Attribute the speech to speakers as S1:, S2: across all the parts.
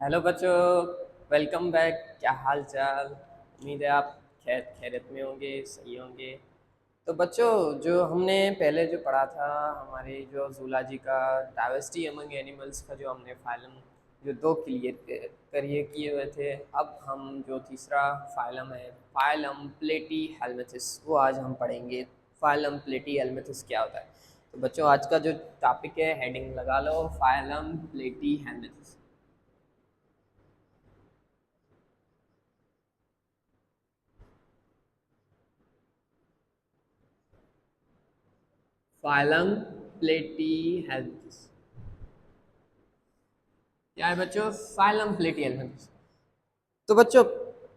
S1: Hello बच्चों, welcome back. क्या हाल चाल? उम्मीद है आप खैरियत में होंगे, सही होंगे। तो बच्चों, जो हमने पहले जो पढ़ा था, हमारे जो जूलॉजी का डाइवर्सिटी अमंग एनिमल्स का जो हमने फाइलम जो दो क्लियर करिए किए हुए थे, अब हम जो तीसरा फाइलम है, फाइलम प्लेटी हेलमिथिस, वो आज हम पढ़ेंगे। फाइलम प्लेटी हेलमिथिस क्या होता है? तो बच्चों, आज का जो टॉपिक है, हेडिंग लगा लो, फाइलम प्लेटी हेलमिथिस। फाइलम प्लेटीहेल्मिन्थस क्या है बच्चों? Phylum Platyhelminthes. तो बच्चों,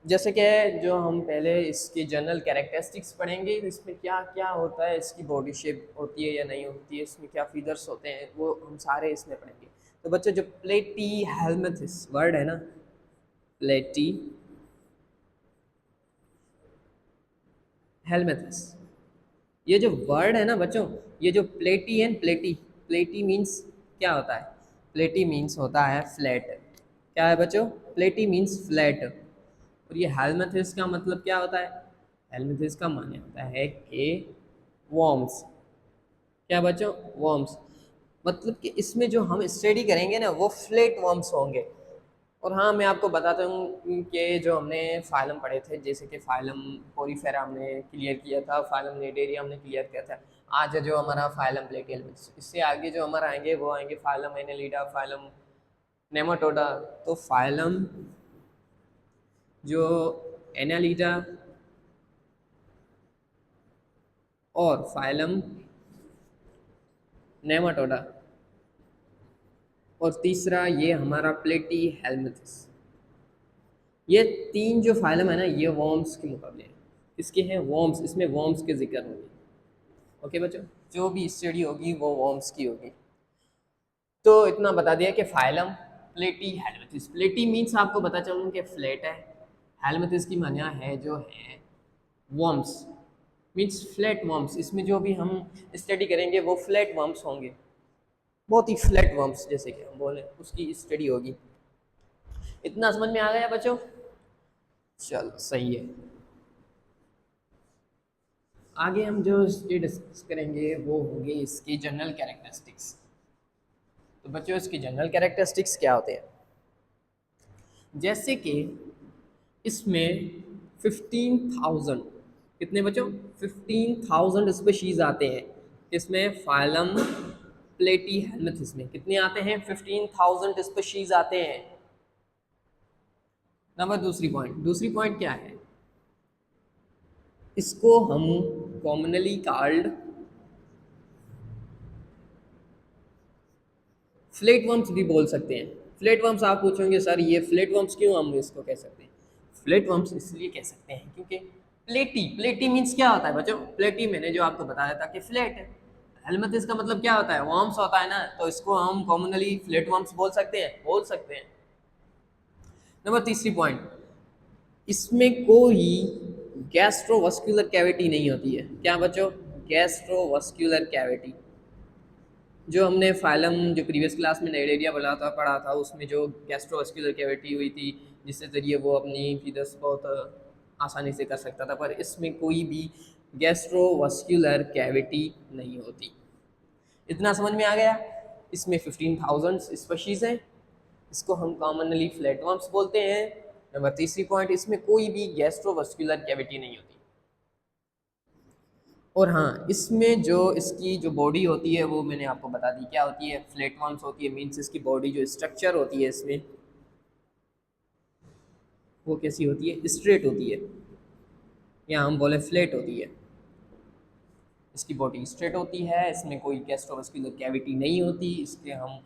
S1: जैसे कि जो हम पहले इसकी जनरल कैरेक्टरिस्टिक्स पढ़ेंगे, इसमें क्या क्या होता है, इसकी बॉडी शेप होती है या नहीं होती है, इसमें क्या फीचर्स होते हैं, वो हम सारे इसमें पढ़ेंगे। तो बच्चों, जो प्लेटीहेल्मिन्थस वर्ड है ना, प्लेटी हेल्मेथस, ये जो वर्ड है ना बच्चों, ये जो प्लेटी है, प्लेटी प्लेटी मीन्स क्या होता है? प्लेटी मीन्स होता है फ्लैट। क्या है बच्चों? प्लेटी मीन्स फ्लैट। और ये हेलमेथिस का मतलब क्या होता है? हेलमेथिस का माने होता है कि वॉर्म्स। क्या बच्चों? वॉर्म्स। मतलब कि इसमें जो हम स्टडी करेंगे ना, वो फ्लैट वॉर्म्स होंगे। और हाँ, मैं आपको बताता हूँ कि जो हमने फाइलम पढ़े थे, जैसे कि फाइलम पोरीफेरा हमने क्लियर किया था, फाइलम नेडेरिया हमने क्लियर किया था। आज जो हमारा फाइलम प्लेटियल्स, इससे आगे जो हमारा आएंगे वो आएंगे फाइलम एनेलिडा, फाइलम नेमाटोडा। तो फाइलम जो एनालिडा और फाइलम नेमाटोडा, और तीसरा ये हमारा प्लेटी हेल्मिथिस, ये तीन जो फाइलम है ना, ये वॉर्म्स के मुकाबले हैं। किसके हैं? वॉर्म्स। इसमें वॉर्म्स के जिक्र होंगे। ओके बच्चों, जो भी स्टडी होगी वो वॉर्म्स की होगी। तो इतना बता दिया कि फाइलम प्लेटी हेलमिथिस। प्लेटी मीन्स आपको पता चलूँ कि फ्लैट है। हेलमिथिस की मान्या है जो है वॉर्म्स, मीन्स फ्लैट वॉर्म्स। इसमें जो भी हम स्टडी करेंगे वो फ्लैट वॉर्म्स होंगे, बहुत ही फ्लैट वॉर्म्स जैसे कि हम बोले, उसकी स्टडी होगी। इतना समझ में आ गया बच्चों? चलो सही है। आगे हम जो डिस्कस करेंगे वो होंगे इसकी जनरल कैरेक्टरिस्टिक्स। तो बच्चों, इसकी जनरल कैरेक्टरिस्टिक्स क्या होते हैं? जैसे कि इसमें 15,000, कितने बच्चों? 15,000 स्पीशीज आते हैं। इसमें फाइलम प्लेटी हेलमिथिस में कितने आते हैं? 15,000 स्पीशीज आते हैं। नंबर दूसरी पॉइंट क्या है? इसको हम कॉमनली कॉल्ड फ्लेट वर्म्स भी बोल सकते हैं। फ्लेट वर्म्स, आप पूछोगे सर ये फ्लेट वर्म्स क्यों हम इसको कह सकते हैं? फ्लेट वर्म्स इसलिए कह सकते हैं क्योंकि प्लेटी, प्लेटी मीन्स क्या होता है बच्चों? प्लेटी मैंने जो आपको बताया था कि फ्लैट है। हेलमिथिस का मतलब क्या होता है? वर्म्स होता है ना, तो इसको हम कॉमनली फ्लेट वर्म्स बोल सकते हैं, बोल सकते हैं। नंबर तीसरी पॉइंट, इसमें कोई गैस्ट्रोवास्कुलर कैविटी नहीं होती है। क्या बच्चों? Gastrovascular cavity. जो हमने फाइलम जो प्रीवियस क्लास में नाइडेरिया पढ़ा था, उसमें जो गैस्ट्रोवास्कुलर कैविटी हुई थी, जिससे ज़रिए वो अपनी फीडर्स बहुत आसानी से कर सकता था, पर इसमें कोई भी गैस्ट्रोवास्कुलर कैविटी नहीं होती। इतना समझ में आ गया? इसमें 15,000 स्पीशीज़ हैं। इसको हम कॉमनली फ्लैटवर्म्स बोलते हैं। नंबर तीसरी पॉइंट, इसमें कोई भी गैस्ट्रोवास्कुलर कैविटी नहीं होती। और हाँ, इसमें जो इसकी जो बॉडी होती है वो मैंने आपको बता दी क्या होती है, फ्लैटवर्म्स होती है। मीन्स इसकी बॉडी जो स्ट्रक्चर होती है इसमें, वो कैसी होती है? स्ट्रेट होती है, या हम बोले फ्लैट होती है। इसकी बॉडी स्ट्रेट होती है, इसमें कोई गैस्ट्रोवास्कुलर कैविटी नहीं होती, इसलिए हम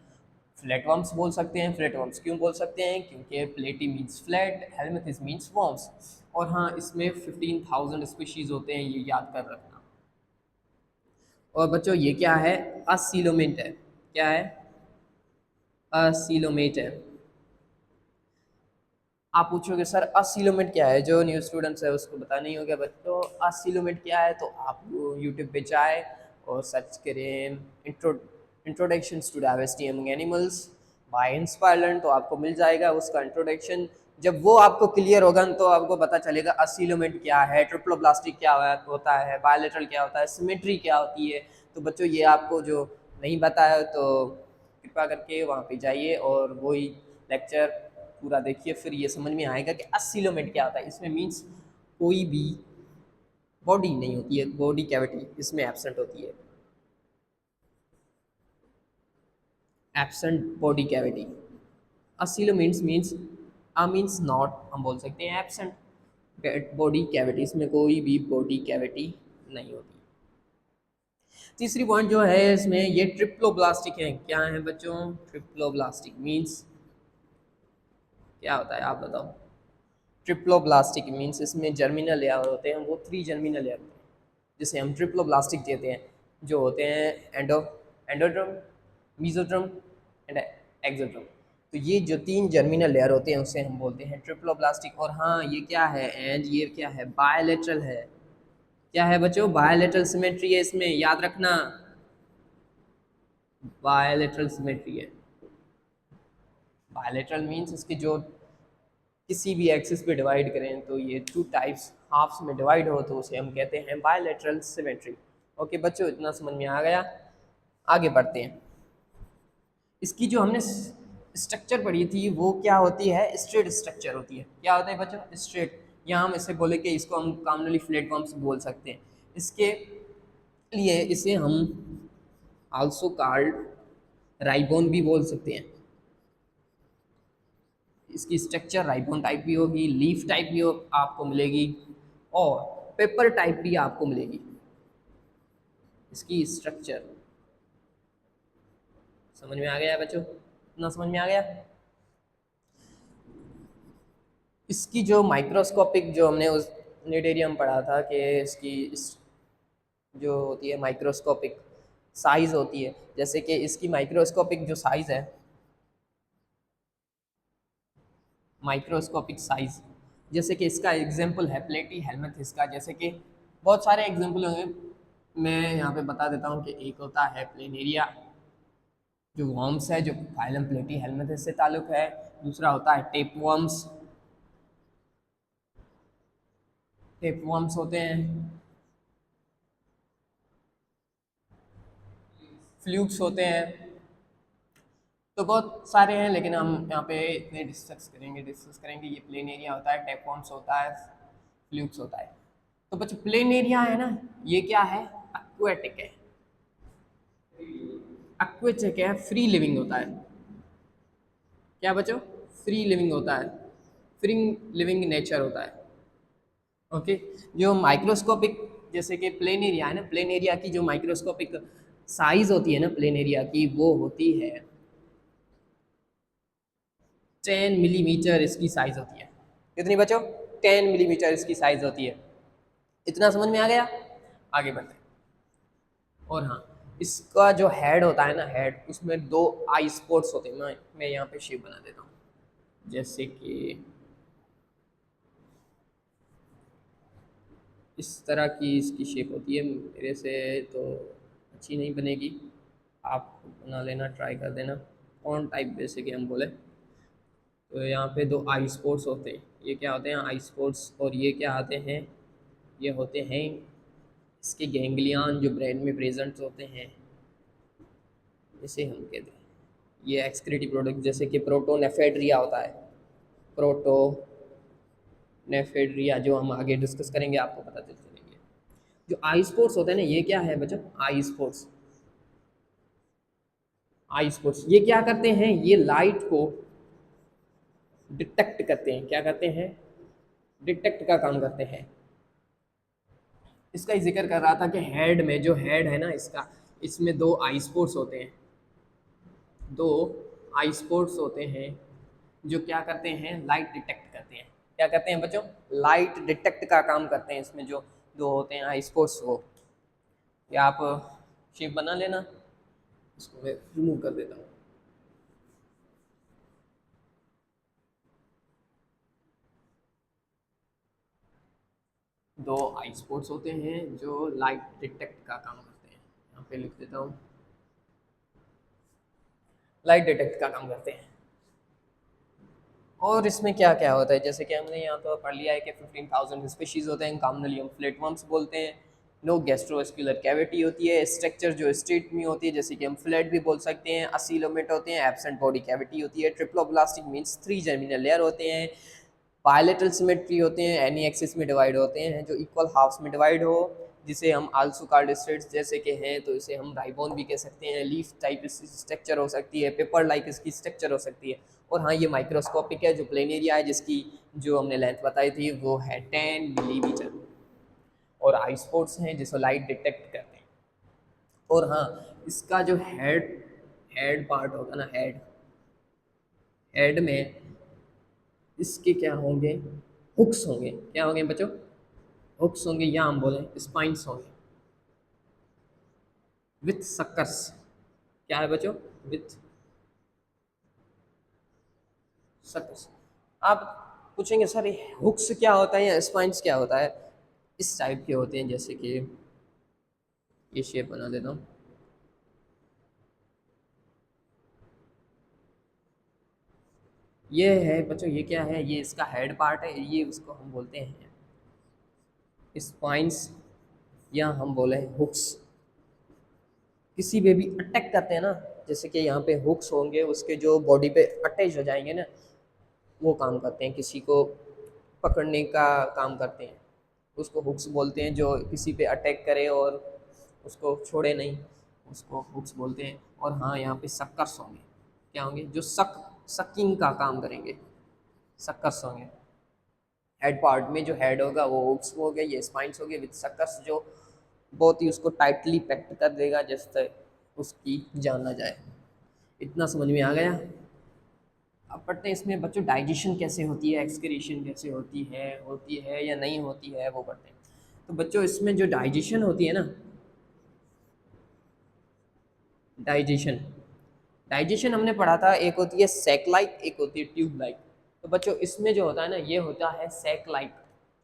S1: फ्लैटवर्म्स बोल सकते हैं। फ्लैटवर्म्स क्यों बोल सकते हैं? क्योंकि प्लेटी मीन्स फ्लैट, हेलमिथिस मीन्स वर्म्स। और हाँ, इसमें 15,000 स्पीशीज़ होते हैं, ये याद कर रखना। और बच्चों, ये क्या है? असीलोमेट है। क्या है? असीलोमेट है। आप पूछोगे सर असीलोमेट क्या है? जो न्यू स्टूडेंट्स है उसको पता नहीं होगा बच्चों असीलोमेट क्या है। तो आप यूट्यूब पे जाए और सर्च करें introduction to diversity among animals. By inspire learn तो आपको मिल जाएगा उसका इंट्रोडक्शन। जब वो आपको क्लियर होगा तो आपको पता चलेगा असीलोमेट क्या है, ट्रिप्लोब्लास्टिक क्या होता है, बायलेटरल क्या होता है, सिमेट्री क्या होती है। तो बच्चों ये आपको जो नहीं बताया तो कृपया करके वहाँ पे जाइए और वही लेक्चर पूरा देखिए, फिर ये समझ में आएगा कि असीलोमेट क्या होता है। इसमें मीन्स कोई भी बॉडी नहीं होती है, बॉडी कैविटी इसमें एब्सेंट होती है, एब्सेंट बॉडी कैविटी। असीलो मीन्स आ मीन्स नॉट, हम बोल सकते हैं एब्सेंट बॉडी कैविटी, इसमें कोई भी बॉडी कैविटी नहीं होती। तीसरी पॉइंट जो है इसमें ये ट्रिप्लोब्लास्टिक है। क्या है बच्चों? ट्रिप्लोब्लास्टिक मीन्स क्या होता है आप बताओ? ट्रिप्लोब्लास्टिक मीन्स इसमें जर्मिनल लेयर होते हैं, वो 3 जर्मिनल लेयर होते हैं जिसे हम ट्रिप्लोब्लास्टिक कहते हैं, जो होते हैं एंडोड्रम, मीजोड्रम एंड एक्सोड्रम। तो ये जो 3 जर्मिनल लेयर होते हैं उसे हम बोलते हैं ट्रिप्लोब्लास्टिक। और हाँ ये क्या है, एंड ये क्या है, बायलेटरल है। क्या है बच्चों? बायलेटरल सिमेट्री है इसमें, याद रखना, बायलेटरल सिमेट्री है। बायलेटरल मीन्स इसके जो किसी भी एक्सिस पे डिवाइड करें तो ये 2 टाइप्स हाफ्स में डिवाइड हो तो उसे हम कहते हैं बायलेटरल सिमेट्री। ओके बच्चों, इतना समझ में आ गया? आगे बढ़ते हैं। इसकी जो हमने स्ट्रक्चर पढ़ी थी वो क्या होती है? स्ट्रेट स्ट्रक्चर होती है। क्या होता है बच्चों? स्ट्रेट। यहाँ हम इसे बोले कि इसको हम कॉमनली प्लेटफॉर्म्स बोल सकते हैं। इसके लिए इसे हम आल्सो कॉल्ड राइबोन भी बोल सकते हैं। इसकी स्ट्रक्चर राइबोन टाइप भी होगी, लीफ टाइप भी आपको मिलेगी और पेपर टाइप भी आपको मिलेगी। इसकी स्ट्रक्चर समझ में आ गया बच्चों? इतना समझ में आ गया? इसकी जो माइक्रोस्कोपिक जो हमने उस नेटेरियम पढ़ा था कि इसकी जो होती है माइक्रोस्कोपिक साइज होती है, जैसे कि इसकी माइक्रोस्कोपिक जो साइज है, माइक्रोस्कोपिक साइज, जैसे कि इसका एग्जांपल है प्लेटी हेलमिंथेस का। जैसे कि बहुत सारे एग्जांपल होंगे, मैं यहाँ पे बता देता हूँ कि एक होता है प्लेनेरिया जो वर्म्स है, जो फाइलम प्लेटी हेलमिंथेस से ताल्लुक है। दूसरा होता है टेपवर्म्स, टेपवर्म्स होते हैं। फ्लूक्स होते हैं। तो बहुत सारे हैं लेकिन हम यहाँ पे इतने डिस्कस करेंगे। ये प्लेन एरिया होता है, टेपवर्म्स होता है, फ्लूक्स होता है। तो बच्चों प्लेन एरिया है ना, ये क्या है? एक्वेटिक है। एक्वेटिक है, फ्री लिविंग होता है। क्या बच्चों? फ्री लिविंग होता है, फ्री लिविंग नेचर होता है। ओके। जो माइक्रोस्कोपिक, जैसे कि प्लेन एरिया है ना, प्लेन एरिया की जो माइक्रोस्कोपिक साइज होती है ना प्लेन एरिया की, वो होती है 10 मिलीमीटर इसकी साइज होती है। कितनी बच्चों? 10 मिलीमीटर इसकी साइज होती है। इतना समझ में आ गया? आगे बढ़ते हैं। और हाँ, इसका जो हेड होता है ना, हेड, उसमें 2 आई स्पॉट्स होते हैं। मैं यहाँ पे शेप बना देता हूँ, जैसे कि इस तरह की इसकी शेप होती है। मेरे से तो अच्छी नहीं बनेगी, आप बना लेना, ट्राई कर देना। कौन टाइप जैसे कि हम बोले, तो यहाँ पे 2 आई स्पॉट्स होते हैं। ये क्या होते हैं? आई स्पॉट्स। और ये क्या आते हैं? ये होते हैं इसके गैंग्लियन जो ब्रेन में प्रेजेंट होते हैं, इसे हम कहते हैं ये एक्सक्रीटिव प्रोडक्ट। जैसे कि प्रोटोनेफेड्रिया होता है, प्रोटोनेफेड्रिया, जो हम आगे डिस्कस करेंगे आपको पता चल चलेंगे। जो आई स्पोर्ट्स होते हैं ना, ये क्या है बच्चों? आई स्पोर्ट्स, आई स्पोर्ट्स ये क्या करते हैं? ये लाइट को डिटेक्ट करते हैं। क्या करते हैं? डिटेक्ट का काम करते हैं। इसका ही जिक्र कर रहा था कि हेड में, जो हेड है ना इसका, इसमें 2 आई स्पोर्ट्स होते हैं, 2 आई स्पोर्ट्स होते हैं जो क्या करते हैं? लाइट डिटेक्ट करते हैं। क्या करते हैं बच्चों? लाइट डिटेक्ट का काम करते हैं। इसमें जो 2 होते हैं आई स्पोर्ट्स, वो या आप शेप बना लेना, इसको मैं रिमूव कर देता हूँ। 2 आई स्पोर्ट्स होते हैं जो लाइट डिटेक्ट का काम करते हैं। यहाँ पे लिख देता हूँ। लाइट डिटेक्ट का काम करते हैं। और इसमें क्या क्या होता है, जैसे कि हमने यहाँ तो पढ़ लिया है कि 15,000 स्पीशीज होते हैं, कॉमनली हम फ्लैटवर्म्स बोलते हैं। नो गैस्ट्रोवेस्कुलर कैविटी होती है, स्ट्रक्चर जो स्टेट में होती है जैसे कि हम फ्लैट भी बोल सकते हैं, असीलोमेट होते हैं, एब्सेंट बॉडी कैविटी होती है, ट्रिप्लोब्लास्टिक मीन्स 3 जर्मिनल लेयर होते हैं, बायलेटरल सिमेट्री होते हैं, एनी एक्सिस में डिवाइड होते हैं जो इक्वल हाफ्स में डिवाइड हो, जिसे हम आल्सो कार्डोस्टेट्स जैसे के हैं तो इसे हम राइबोन भी कह सकते हैं, लीफ टाइप स्ट्रक्चर हो सकती है, पेपर लाइक इसकी स्ट्रक्चर हो सकती है। और हाँ, ये माइक्रोस्कोपिक है, जो प्लेनेरिया है जिसकी जो हमने लेंथ बताई थी वो है 10 मिलीमीटर। और आई स्पोर्ट्स हैं जिसको लाइट डिटेक्ट करते हैं। और हाँ, इसका जो हेड हेड पार्ट होगा ना, हेड में इसके क्या होंगे, हुक्स होंगे। क्या होंगे बच्चों? हुक्स होंगे, या हम बोलें स्पाइंस होंगे विथ सक्कर्स। क्या है बच्चों? With suckers. आप पूछेंगे सर ये हुक्स क्या होता है या स्पाइंस क्या होता है? इस टाइप के होते हैं, जैसे कि ये शेप बना देता हूँ। ये है बच्चों, ये क्या है? ये इसका हेड पार्ट है, ये उसको हम बोलते हैं स्पाइंस, या हम बोले हुक्स। किसी पे भी अटैक करते हैं ना, जैसे कि यहाँ पे हुक्स होंगे, उसके जो बॉडी पे अटैच हो जाएंगे ना, वो काम करते हैं, किसी को पकड़ने का काम करते हैं। उसको हुक्स बोलते हैं, जो किसी पे अटैक करे और उसको छोड़े नहीं, उसको हुक्स बोलते हैं। और हाँ, यहाँ पे सक्कर्स होंगे। क्या होंगे? जो सकिंग का काम करेंगे, सक्कर्स होंगे। हेड पार्ट में जो हेड होगा वो हुक्स हो गए, ये स्पाइंस हो गए विद सक्कर्स, जो बहुत ही उसको टाइटली पैक्ट कर देगा जिससे उसकी जान ना जाए। इतना समझ में आ गया? अब पढ़ते हैं इसमें बच्चों डाइजेशन कैसे होती है, एक्सक्रीशन कैसे होती है या नहीं होती है, वो पढ़ते हैं। तो बच्चों इसमें जो डाइजेशन होती है ना, डाइजेशन डाइजेशन हमने पढ़ा था, एक होती है सैक लाइक, एक होती है ट्यूब लाइक। तो बच्चों इसमें जो होता है ना, ये होता है सैक लाइक।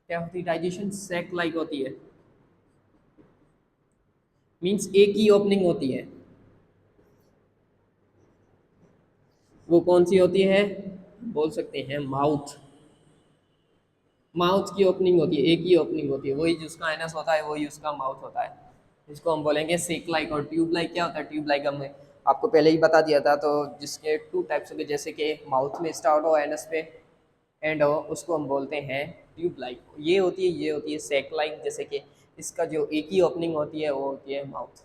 S1: क्या होती है डाइजेशन? सैक लाइक होती है, मीन्स एक ही ओपनिंग होती है। वो कौन सी होती है? बोल सकते हैं माउथ। माउथ की ओपनिंग होती है, एक ही ओपनिंग होती है, वही जिसका एनस होता है वही उसका माउथ होता है। इसको हम बोलेंगे सेक लाइक। और ट्यूब लाइक क्या होता है? ट्यूब लाइक हमने आपको पहले ही बता दिया था, तो जिसके 2 टाइप्स होंगे, जैसे कि माउथ में स्टार्ट हो, एनस पे एंड हो, उसको हम बोलते हैं ट्यूब लाइक। ये होती है सेक लाइक, जैसे कि इसका जो एक ही ओपनिंग होती है वो होती है माउथ।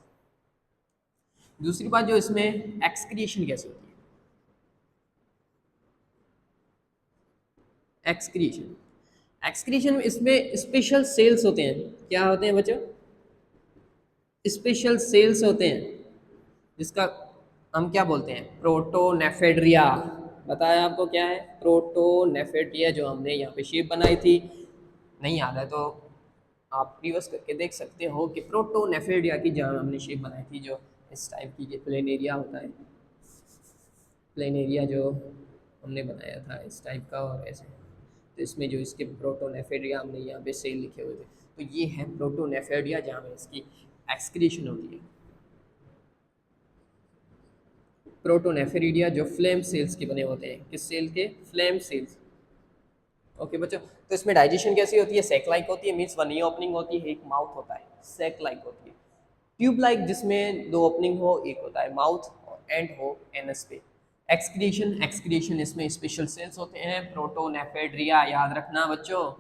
S1: दूसरी बात, जो इसमें एक्सक्रिएशन कैसे होती है? एक्सक्रिएशन एक्सक्रीशन में इसमें स्पेशल सेल्स होते हैं। क्या होते हैं बच्चों? स्पेशल सेल्स होते हैं, जिसका हम क्या बोलते हैं? प्रोटोनेफेड्रिया। बताया आपको क्या है प्रोटोनेफेड्रिया, जो हमने यहाँ पे शेप बनाई थी। नहीं याद है तो आप रिवर्स करके देख सकते हो कि प्रोटोनेफेड्रिया की जहाँ हमने शेप बनाई थी, जो इस टाइप की प्लेन एरिया होता है, प्लेन एरिया जो हमने बनाया था इस टाइप का, और ऐसे। तो इसमें जो इसके प्रोटोनेफेडिया हमने यहाँ पे सेल लिखे हुए थे, तो ये है प्रोटोनेफेडिया जहाँ में इसकी एक्सक्रीशन होती है। प्रोटोनेफेरिडिया जो फ्लेम सेल्स के बने होते हैं, किस सेल के? Flame cells. ओके बच्चों, तो इसमें डाइजेशन कैसी होती है? सेक लाइक होती है, मीन्स वन ही ओपनिंग होती है, एक माउथ होता है, सेक लाइक होती है। ट्यूब लाइक जिसमें 2 ओपनिंग हो, एक होता है माउथ एंड हो एनस पे। एक्सक्रीशन इसमें स्पेशल सेल्स होते हैं, प्रोटोनेफेड्रिया याद रखना बच्चों।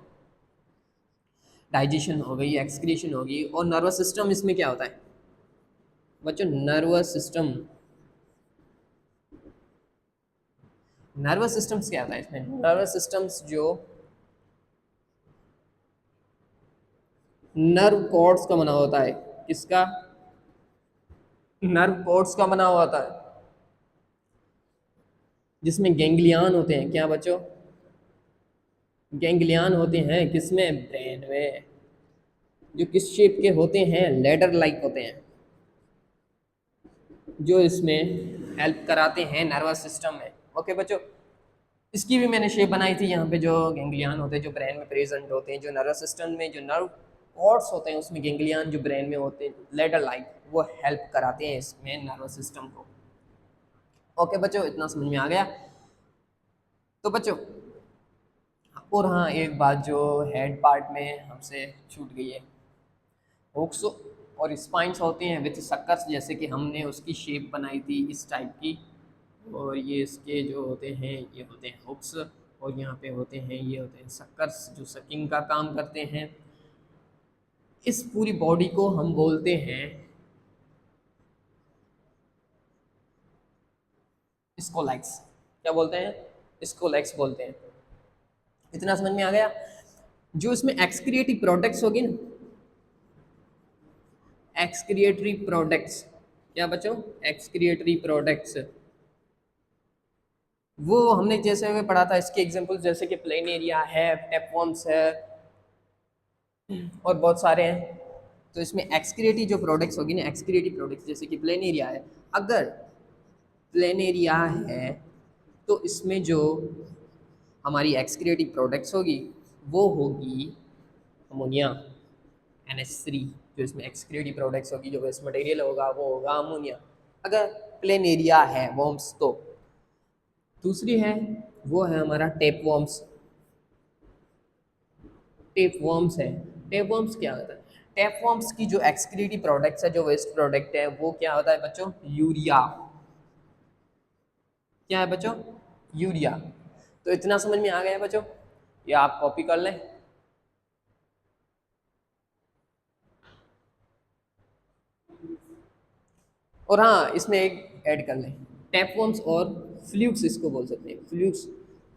S1: डाइजेशन हो गई, एक्सक्रीशन होगी। और नर्वस सिस्टम इसमें क्या होता है बच्चों? नर्वस सिस्टम्स क्या होता है इसमें? नर्वस सिस्टम्स जो नर्व कॉर्ड्स का बना होता है। किसका? नर्व कॉर्ड्स का बना हुआ होता है, जिसमें गैंग्लियन होते हैं। क्या बच्चों? गैंग्लियन होते हैं किसमें? ब्रेन में। जो किस शेप के होते हैं? लेडर लाइक होते हैं, जो इसमें हेल्प कराते हैं नर्वस सिस्टम में। ओके बच्चों, इसकी भी मैंने शेप बनाई थी। यहाँ पे जो गैंग्लियन होते हैं जो ब्रेन में प्रेजेंट होते हैं, जो नर्वस सिस्टम में जो नर्व कॉर्ड्स होते हैं उसमें गैंग्लियन जो ब्रेन में होते हैं लेडर लाइक, वो हेल्प कराते हैं इसमें नर्वस सिस्टम को। ओके बच्चों, इतना समझ में आ गया। तो बच्चों, और हाँ, एक बात जो हेड पार्ट में हमसे छूट गई है, हुक्स और स्पाइंस होते हैं विथ सक्कर्स, जैसे कि हमने उसकी शेप बनाई थी इस टाइप की, और ये इसके जो होते हैं ये होते हैं हुक्स, और यहाँ पे होते हैं ये होते हैं सक्कर्स जो सकिंग का काम करते हैं। इस पूरी बॉडी को हम बोलते हैं स्कोलैक्स। क्या बोलते हैं? स्कोलैक्स बोलते हैं। इतना समझ में आ गया। जो इसमें एक्सक्रिएटिव प्रोडक्ट्स होगी ना, एक्सक्रिएटरी प्रोडक्ट्स, क्या बच्चों? एक्सक्रिएटरी प्रोडक्ट्स, वो हमने जैसे हमें पढ़ा था इसके एग्जांपल जैसे कि प्लेन एरिया है, टेपवर्म्स है, और बहुत सारे हैं। तो इसमें एक्सक्रिएटिव जो प्रोडक्ट्स होगी ना, एक्सक्रिएटिव प्रोडक्ट्स जैसे कि प्लेन एरिया है, अगर प्लेन एरिया है तो इसमें जो हमारी एक्सक्रिएटिव प्रोडक्ट्स होगी वो होगी अमोनिया, NH3। जो इसमें एक्सक्रिएटिव प्रोडक्ट्स होगी, जो वेस्ट मटेरियल होगा वो होगा अमोनिया, अगर प्लेन एरिया है वर्म्स तो। दूसरी है, वो है हमारा टेप वर्म्स। टेप वर्म्स है। टेप वर्म्स क्या होता है? टेप वर्म्स की जो एक्सक्रीटिव प्रोडक्ट्स है, जो वेस्ट प्रोडक्ट है, वो क्या होता है बच्चों? यूरिया। क्या है बच्चों? यूरिया। तो इतना समझ में आ गया है बच्चों, ये आप कॉपी कर लें। और हाँ, इसमें एक ऐड कर लें, टेप वर्म्स और फ्लूक्स इसको बोल सकते हैं, फ्लूक्स।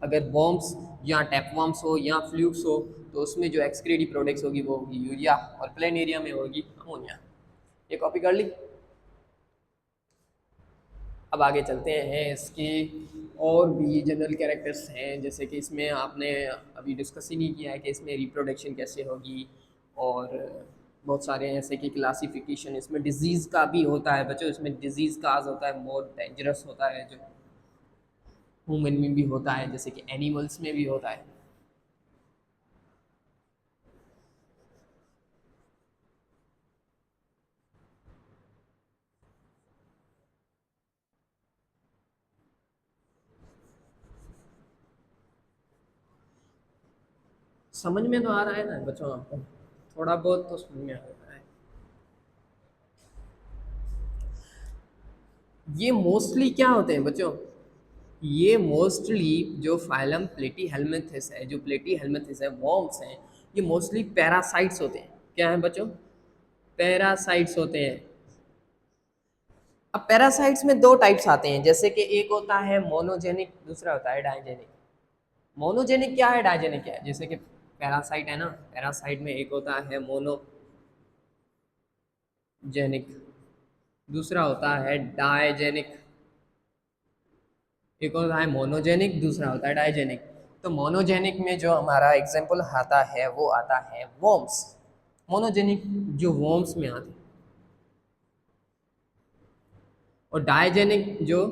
S1: अगर वर्म्स या टेप वर्म्स हो या फ्लूक्स हो तो उसमें जो एक्सक्रीटिव प्रोडक्ट्स होगी वो होगी यूरिया, और प्लेन एरिया में होगी अमोनिया। ये कॉपी कर ली। अब आगे चलते हैं, इसकी और भी जनरल कैरेक्टर्स हैं, जैसे कि इसमें आपने अभी डिस्कस ही नहीं किया है कि इसमें रिप्रोडक्शन कैसे होगी, और बहुत सारे हैं जैसे कि क्लासिफिकेशन, इसमें डिजीज़ का भी होता है बच्चों, इसमें डिजीज़ काज होता है, मोर डेंजरस होता है, जो ह्यूमन में भी होता है जैसे कि एनिमल्स में भी होता है। समझ में तो आ रहा है ना बच्चों आपको? थोड़ा बहुत तो समझ में आ रहा है। ये मोस्टली क्या होते हैं बच्चों? ये मोस्टली जो फाइलम प्लेटीहेल्मिन्थेस है, जो प्लेटीहेल्मिन्थेस है, वर्म्स हैं, ये मोस्टली पैरासाइट्स होते हैं। क्या है बच्चों? पैरासाइट्स होते हैं। अब पैरासाइट्स में दो टाइप्स आते हैं, जैसे कि एक होता है मोनोजेनिक, दूसरा होता है डायजेनिक। मोनोजेनिक क्या है, डायजेनिक क्या है? जैसे कि पैरासाइट है ना, पैरासाइट में एक होता है मोनोजेनिक, दूसरा होता है डायजेनिक। एक होता है मोनोजेनिक, दूसरा होता है डायजेनिक। तो मोनोजेनिक में जो हमारा एग्जाम्पल आता है वो आता है वॉर्म्स। मोनोजेनिक जो वॉर्म्स में आते हैं, और डायजेनिक जो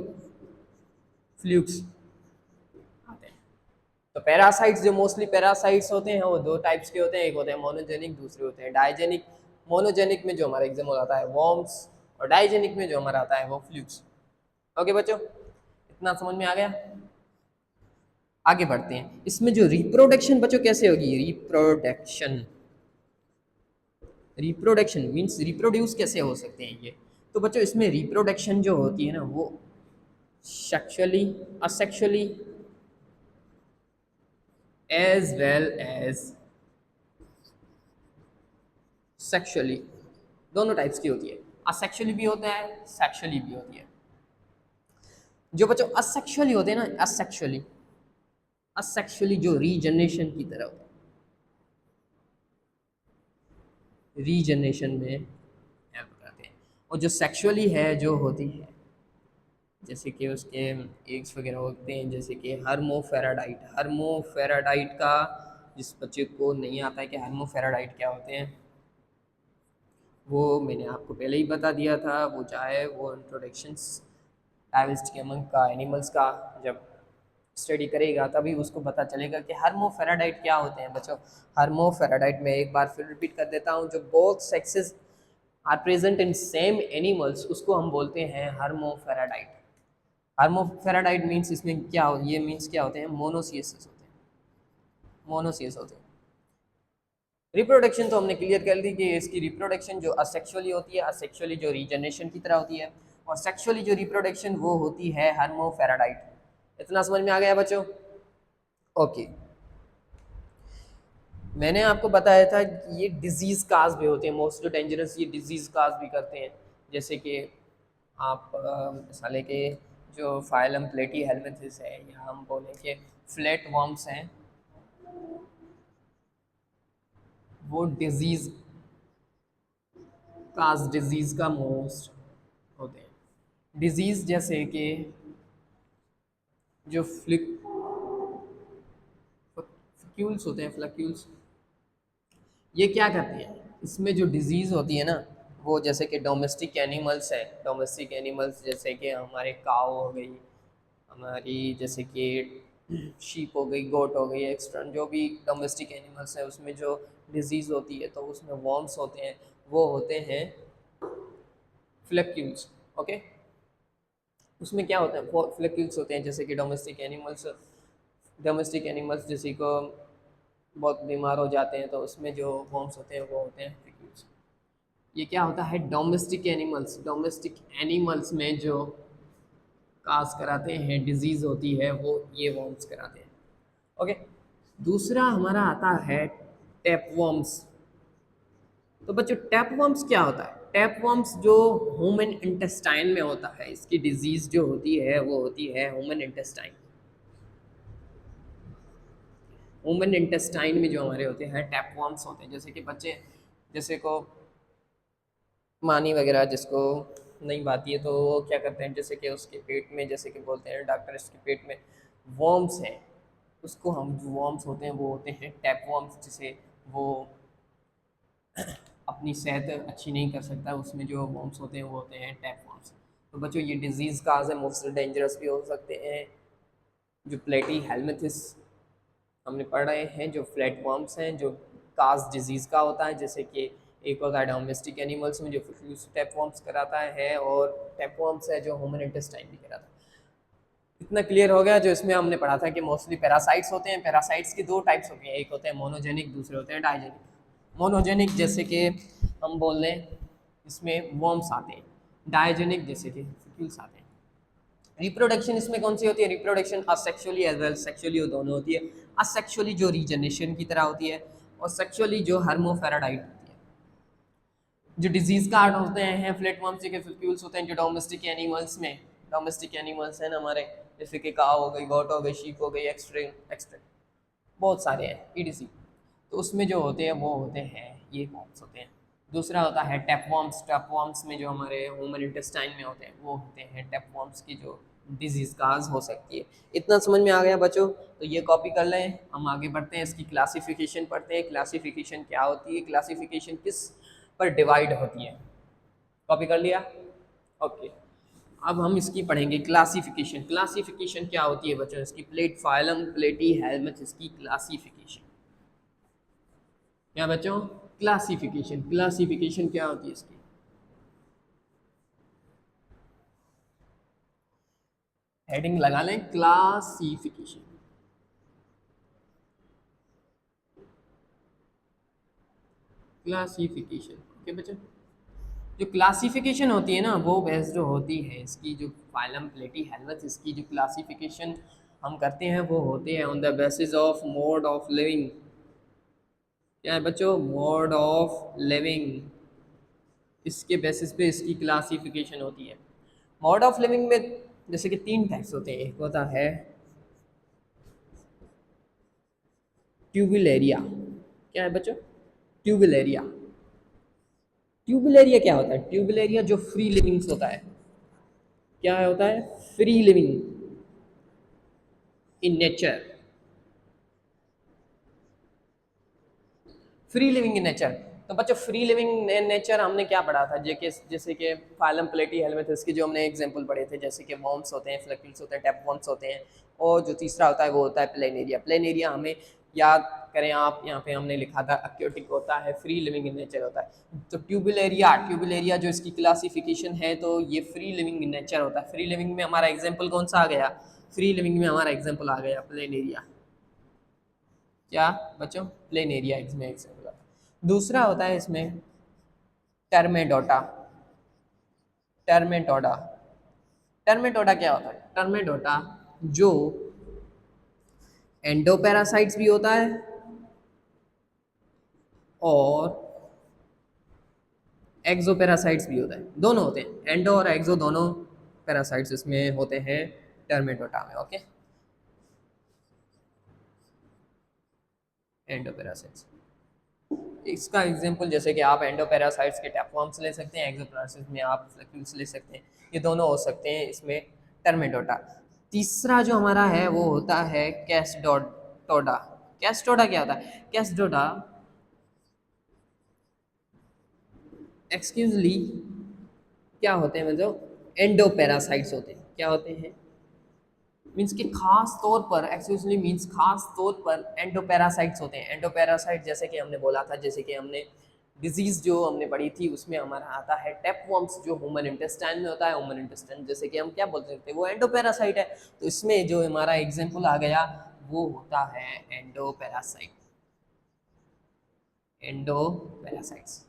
S1: फ्लूक्स आते हैं। तो पैरासाइट्स जो मोस्टली पैरासाइट्स होते हैं वो दो टाइप्स के होते हैं, एक होते हैं मोनोजेनिक, दूसरे होते हैं डायजेनिक। मोनोजेनिक में जो हमारा एग्जाम्पल आता है वॉर्म्स, और डायजेनिक में जो हमारा आता है वो फ्लूक्स। ओके बच्चों, इतना समझ में आ गया। आगे बढ़ते हैं, इसमें जो रिप्रोडक्शन बच्चों कैसे होगी? रिप्रोडक्शन, रिप्रोडक्शन मीन्स रिप्रोड्यूस कैसे हो सकते हैं ये? तो बच्चों इसमें रिप्रोडक्शन जो होती है ना, वो sexually, asexually, as well as sexually, दोनों टाइप्स की होती है। असेक्सुअली भी होता है, सेक्सुअली भी होती है। जो बच्चों असेक्सुअली होते हैं ना, असेक्सुअली, असेक्सुअली जो रीजनरेशन की तरह होता है, रीजनरेशन में हेल्प करते हैं। और जो सेक्सुअली है जो होती है, जैसे कि उसके एग्स वगैरह होते हैं, जैसे कि हर्मोफेराडाइट। हर्मोफेराडाइट का जिस बच्चे को नहीं आता है कि हर्मोफेराडाइट क्या होते हैं, वो मैंने आपको पहले ही बता दिया था। वो चाहे वो इंट्रोडक्शंस डाइवर्सिटी अमंग का एनिमल्स का जब स्टडी करेगा तभी उसको पता चलेगा कि हर्मोफेराडाइट क्या होते हैं बच्चों। हर्मोफेराडाइट में एक बार फिर रिपीट कर देता हूँ, जो both sexes are present in same animals उसको हम बोलते हैं हर्मोफेराडाइट। हार्मोफेराडाइट मीन्स इसमें क्या हो, ये मीन्स क्या होते हैं, मोनोसियस होते हैं, मोनोसियस होते हैं। रिप्रोडक्शन तो हमने क्लियर कर ली कि इसकी रिप्रोडक्शन जो असेक्सुअली होती है, असेक्सुअली जो रीजनरेशन की तरह होती है, और सेक्सुअली जो रिप्रोडक्शन वो होती है हार्मोफेराडाइट। इतना समझ में आ गया बच्चों? ओके। मैंने आपको बताया था कि ये डिजीज काज भी होते हैं, मोस्ट डेंजरस ये डिजीज काज भी करते हैं। जैसे कि आप साले के जो फाइलम प्लेटी हेलमिंथेस है, या हम बोलें कि फ्लैट वर्म्स हैं, वो डिजीज काज डिजीज का मोस्ट होते हैं। डिजीज जैसे कि जो फ्लक्यूल्स होते हैं, फ्लक्यूल्स, ये क्या करती है, इसमें जो डिजीज़ होती है ना, वो जैसे कि डोमेस्टिक एनिमल्स हैं, डोमेस्टिक एनिमल्स जैसे कि हमारे काऊ हो गई, हमारी जैसे कि शीप हो गई, गोट हो गई, एक्स्ट्रा जो भी डोमेस्टिक एनिमल्स हैं उसमें जो डिजीज़ होती है तो उसमें वॉर्म्स होते हैं, वो होते हैं फ्लक्यूल्स। ओके, उसमें क्या होता है, फ्लक्यूल्स होते हैं जैसे कि डोमेस्टिक एनिमल्स जैसे को बहुत बीमार हो जाते हैं तो उसमें जो वॉर्म्स होते हैं वो होते हैं फ्लक्यूल्स। ये क्या होता है, डोमेस्टिक एनिमल्स में जो काज कराते हैं, डिजीज होती है, वो ये वॉर्म्स कराते हैं। ओके, दूसरा हमारा आता है टैपवॉर्म्स। तो बच्चों टैपवॉर्म्स क्या होता है, टैपवॉर्म्स जो ह्यूमन इंटेस्टाइन में होता है, इसकी डिजीज जो होती है वो होती है ह्यूमन इंटेस्टाइन। ह्यूमन इंटेस्टाइन में जो हमारे होते हैं टैपवॉर्म्स होते हैं, जैसे कि बच्चे जैसे को मानी वगैरह जिसको नहीं भाती है तो वो क्या करते हैं, जैसे कि उसके पेट में, जैसे कि बोलते हैं डॉक्टर इसके पेट में वॉर्म्स हैं, उसको हम जो वॉर्म्स होते हैं वो होते हैं टैप वॉर्म्स, जिसे वो अपनी सेहत अच्छी नहीं कर सकता, उसमें जो वॉर्म्स होते हैं वो होते हैं टैप वॉर्म्स। तो बच्चों ये डिजीज़ काज है, मोस्ट डेंजरस भी हो सकते हैं। जो प्लेटी हेलमिथिस हमने पढ़ रहे हैं, जो फ्लैट वॉर्म्स हैं, जो काज डिजीज़ का होता है, जैसे कि एक होता है डोमेस्टिक एनिमल्स में जो टैप वॉर्म्स कराता है, और टैप वॉर्म्स है जो ह्यूमन इंटेस्टाइन भी कराता है। इतना क्लियर हो गया। जो इसमें हमने पढ़ा था कि मोस्टली पैरासाइट्स होते हैं, पैरासाइट्स की दो टाइप्स होती हैं, एक होते हैं मोनोजेनिक, दूसरे होते हैं डायजेनिक। मोनोजेनिक जैसे कि हम बोल लें इसमें वॉर्म्स आते हैं, डायजेनिक जैसे कि फ्यूल्स आते हैं। रिप्रोडक्शन इसमें कौन सी होती है, reproduction asexually as well sexually दोनों होती है। असेक्सुअली जो रीजनरेशन की तरह होती है, और सेक्सुअली जो हार्मोफेराडाइट होती है। जो डिजीज का आर्ट होते हैं फ्लैटवर्म्स के फ्यूल्स होते हैं, जो डोमेस्टिक एनिमल्स में, डोमेस्टिक एनिमल्स हैं ना हमारे, जैसे कि काव हो गई, गोट हो गई, शीप हो गई, एक्स्ट्रा एक्स्ट्रा बहुत सारे हैं ईडीसी। तो उसमें जो होते हैं वो होते हैं ये वॉर्म्स होते हैं। दूसरा होता है टैपवॉर्म्स। टैपवॉर्म्स में जो हमारे ह्यूमन इंटेस्टाइन में होते हैं वो होते हैं टैपवॉर्म्स की जो डिजीज काज हो सकती है। इतना समझ में आ गया बच्चों? तो ये कॉपी कर लें, हम आगे बढ़ते हैं, इसकी क्लासिफिकेशन पढ़ते हैं। क्लासिफिकेशन क्या होती है, क्लासिफिकेशन किस पर डिवाइड होती है, कॉपी कर लिया? ओके, अब हम इसकी पढ़ेंगे क्लासिफिकेशन। क्लासिफिकेशन क्या होती है बच्चों इसकी, प्लेट फाइलम प्लेटी हेलमिथ, इसकी क्लासिफिकेशन क्या बच्चों, क्लासिफिकेशन। क्लासिफिकेशन क्या होती है इसकी, हेडिंग लगा लें क्लासिफिकेशन। क्लासिफिकेशन ओके बच्चों, जो क्लासिफिकेशन होती है ना वो बेस्ड जो होती है इसकी, जो फाइलम प्लेटी हेलमिथ, इसकी जो क्लासिफिकेशन हम करते हैं वो होते हैं on the basis of mode of living. क्या है बच्चों, मोड ऑफ लिविंग, इसके बेसिस पे इसकी क्लासिफिकेशन होती है। मोड ऑफ लिविंग में जैसे कि तीन टाइप्स होते हैं, एक होता है ट्यूबुलेरिया। क्या है बच्चों, ट्यूबुलेरिया। ट्यूबुलेरिया क्या होता है, ट्यूबुलेरिया जो फ्री लिविंग्स होता है, क्या होता है, free living in nature, free living in nature. तो बच्चों फ्री लिविंग इन नेचर हमने क्या पढ़ा था, जैसे कि फाइलम प्लेटी हेलमिथस की जो हमने एग्जांपल पढ़े थे, जैसे कि वॉर्म्स होते हैं, फ्लैक्यूल्स होते हैं, टैपवॉर्म्स होते हैं, और जो तीसरा होता है वो होता है प्लेनेरिया। प्लेनेरिया हमें याद करें आप, यहाँ पे हमने लिखा था एक्वेटिक होता है, फ्री लिविंग इन नेचर होता है। तो ट्यूबुलेरिया जो इसकी क्लासिफिकेशन है, तो ये फ्री लिविंग इन नेचर होता है। फ्री लिविंग में हमारा एग्जाम्पल कौन सा आ गया? फ्री लिविंग में हमारा एग्जाम्पल आ गया प्लेनेरिया। क्या बच्चों? प्लेनेरिया इसमें एग्जाम्पल आता है। दूसरा होता है इसमें टर्मेडोटा। टर्मेटोडा टर्मेटोडा क्या होता है? टर्मेटोडा जो एंडोपैरासाइट्स भी होता है और एक्सोपैरासाइट्स भी होता है, दोनों होते हैं, एंडो और एक्सो दोनों पैरासाइट्स इसमें होते हैं टर्मेटोटा में। ओके, एंडोपैरासाइट्स, इसका एग्जांपल जैसे कि आप एंडोपैरासाइट्स के टैपवर्म्स ले सकते हैं, एक्सोपैरासाइट्स में आप फ्लैक्यूल्स ले सकते हैं, ये दोनों हो सकते हैं इसमें टर्मेटोटा। तीसरा जो हमारा है वो होता है कैस्टोडा। कैस्टोडा क्या होता है? कैस्टोडा, एक्सक्यूजली, क्या होते हैं मतलब एंडोपैरासाइट्स होते हैं। क्या होते हैं? मीन्स कि खास तौर पर, एक्सक्यूजली मीन्स खास तौर पर एंडोपैरासाइट्स होते हैं। एंडोपैरासाइट जैसे कि हमने बोला था, जैसे कि हमने डिजीज जो हमने पढ़ी थी उसमें हमारा आता है टैपवर्म्स, जो ह्यूमन इंटेस्टाइन में होता है। ह्यूमन इंटेस्टाइन जैसे कि हम क्या बोल सकते हैं, वो एंडोपैरासाइट है। तो इसमें जो हमारा एग्जाम्पल आ गया वो होता है एंडोपैरासाइट, एंडोपैरासाइट्स।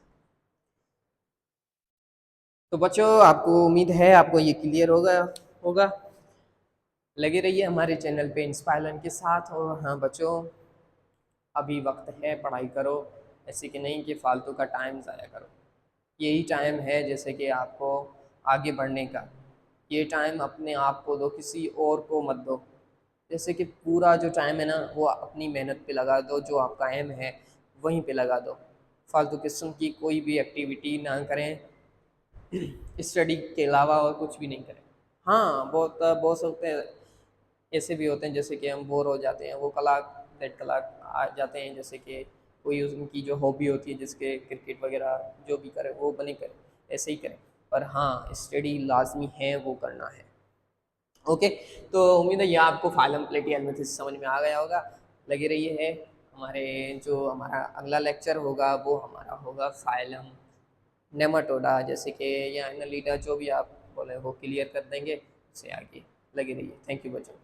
S1: तो बच्चों, आपको उम्मीद है आपको ये क्लियर होगा होगा लगे रहिए हमारे चैनल पे इंस्पायरन के साथ। और हाँ बच्चों, अभी वक्त है, पढ़ाई करो, ऐसे कि नहीं कि फालतू का टाइम ज़ाया करो। यही टाइम है जैसे कि आपको आगे बढ़ने का। ये टाइम अपने आप को दो, किसी और को मत दो। जैसे कि पूरा जो टाइम है ना वो अपनी मेहनत पे लगा दो, जो आपका एम है वहीं पे लगा दो। फालतू किस्म की कोई भी एक्टिविटी ना करें, स्टडी के अलावा और कुछ भी नहीं करें। हाँ, बहुत बहुत होते हैं, ऐसे भी होते हैं जैसे कि हम बोर हो जाते हैं, वो कलाक डेढ़ कलाक आ जाते हैं, जैसे कि कोई उनकी जो हॉबी होती है, जिसके क्रिकेट वगैरह जो भी करे वो बने करे, ऐसे ही करें। पर हाँ, स्टडी लाजमी है, वो करना है। ओके, तो उम्मीद है ये आपको फाइलम प्लेटी एल्मेथिस समझ में आ गया होगा। लगे रहिए है, हमारे जो हमारा अगला लेक्चर होगा वो हमारा होगा फाइलम नेमाटोडा, जैसे कि या एनालिडा, जो भी आप बोले वो क्लियर कर देंगे। इससे आगे लगे रहिए। थैंक यू बच्चों।